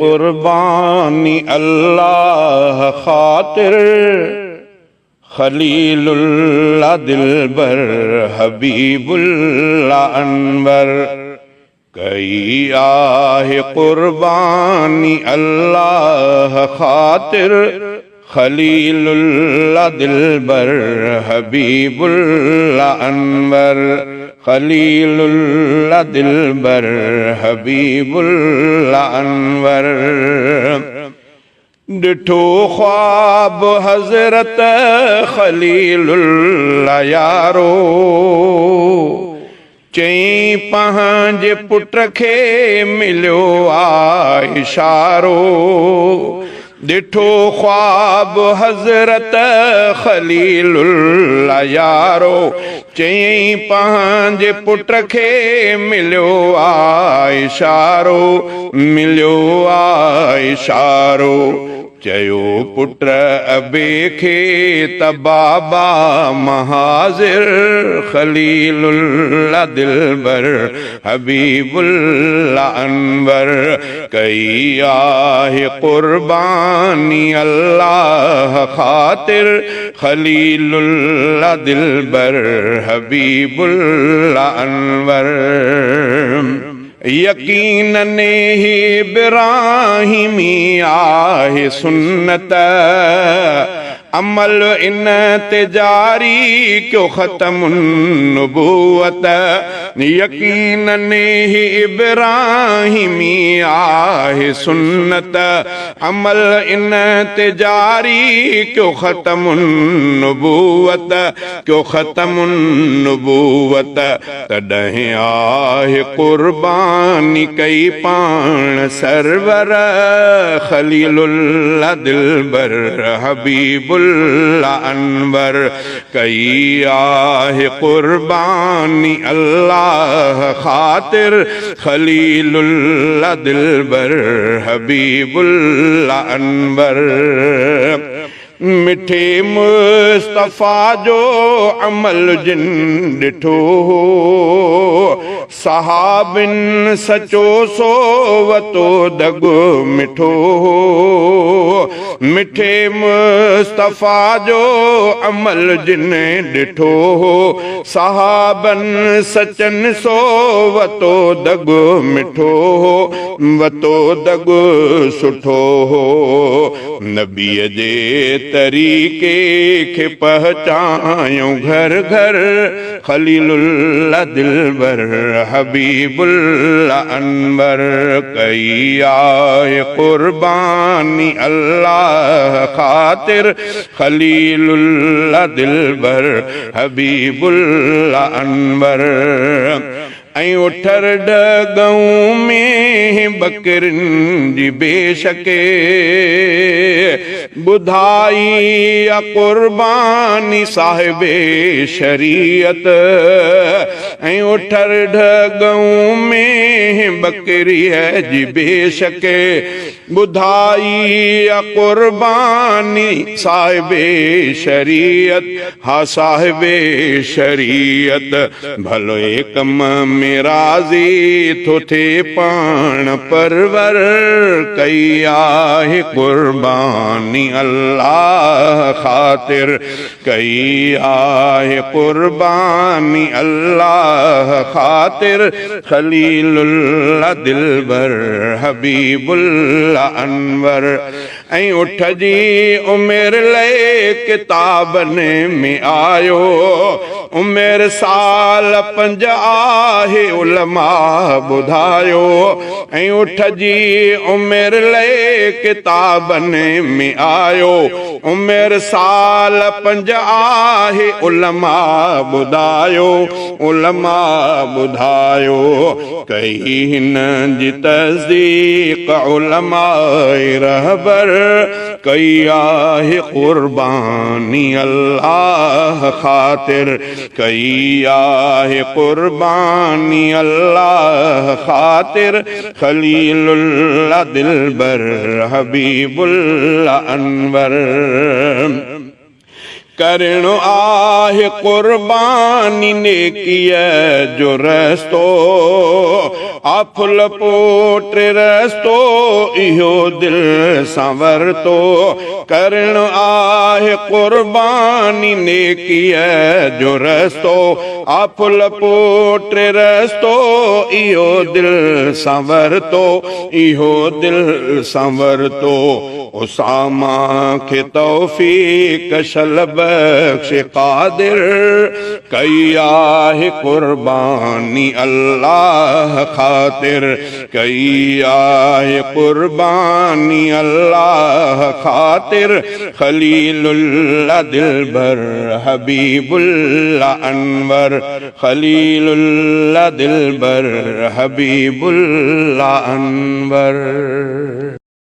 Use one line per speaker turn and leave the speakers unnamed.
कुर्बानी अल्लाह खातिर खलीलुल्लाह दिलबर हबीबुल्लाह अनवर। कई आहे कुर्बानी अल्लाह खातिर खलीलुल्लाह दिलबर हबीबुल्लाह अनवर। खलीलुल्लाह दिलबर हबीबुल्लाह अनवर। डिठो ख्वाब हजरत खलीलुल्लाह यारो, चई पंहिंजे पुट खे मिलियो आ इशारो। डिठो ख्वाब हजरत खलीलुल्लाह यारो, चई पंहिंजे पुट खे मिलियो आ इशारो, मिलियो आ इशारो। चयो पुट अबे खे त बाबा महाज़िर खलीलुल्लाह दिलबर हबीबुल्लाह अनवर। कई आहे कुर्बानी अल्लाह खातिर खलीलुल्लाह दिलबर हबीबुल्लाह अनवर। यकीनन ही इब्राहिमी आहे सुन्नत, अमल इन ते जारी क्यों ख़त्म नबूवत। यकीनन ही इब्राहिमी आहे सुन्नत, अमल इन ते जारी क्यों ख़त्म नबूवत, क्यों ख़त्म नबूवत। तॾहिं आहे कुर्बानी कई पाण सरवर खलीलुल्लाह दिलबर हबीबुल्लाह अनवर। कई आहे कुर्बानी अल्लाह खातिर खलीलुल्लाह दिलबर हबीबुल्लाह अनवर। मिठे मुस्तफ़ा जो अमल जिन ॾिठो हो, सहाबिन सचो सो वतो दगो मिठो हो। मिठे मुस्तफ़ा जो अमल जिन ॾिठो हो, सहाबन सचन सो वतो दगो मिठो हो, वतो दगो सुठो हो। नबीअ जे तरीक़े खे पहचायूं घर घर खलीलुल्लाह दिलबर हबीबुल्लाह अनवर। कई आहे कुर्बानी अल्लाह खातिर खलीलुल्लाह दिलबर हबीबुल्लाह अनवर। ऐं उठर डगऊं में बकरिन जी बेशके, बुधाई आ कुर्बानी साहिबे शरीयत। ऐं उठर डगऊं में बकरी है जी बेशके, बुधाई आ कुर्बानी साहिबे शरीयत। हा साहिबे शरीयत, भलो कम में राज़ी थो थे पाण परवर। कई आहे कुर्बानी अल्लाह खातिर, कई आहे कुर्बानी अल्लाह खातिर खलीलुल्लाह दिलबर हबीबुल्लाह अनवर। ऐं उठ जी उमिरि लए किताबन में आयो, उमिरि साल 5 आहे उलमा ॿुधायो। ऐं उठ जी उमिरि लए किताबन में आयो, उमिरि साल 5 आहे उलमा ॿुधायो, उलमा ॿुधायो। कई हिन जी तस्दीक उलमाए रहबर, कई आहे कुर्बानी अल्लाह खातिर, कई आहे कुर्बानी अल्लाह खातिर खलीलुल्लाह दिलबर हबीबुल्लाह अनवर। करणो आहे कुर्बानी नेकीअ जो रस्तो आफुल पोट रस्तो इहो दिल सां वरतो करणो आहे कुर्बानी नेकीअ जो रस्तो आफुल पोट रस्तो इहो दिल सां वरतो इहो दिल सां वरतो उसामा खे तौफीक शल बख्श कादिर कई आहे कुर्बानी अल्लाह खातिर कई आहे कुर्बानी अल्लाह खातिर खलीलुल्लाह दिलबर हबीबुल्लाह अनवर खलीलुल्लाह दिलबर हबीबुल्लाह अनवर।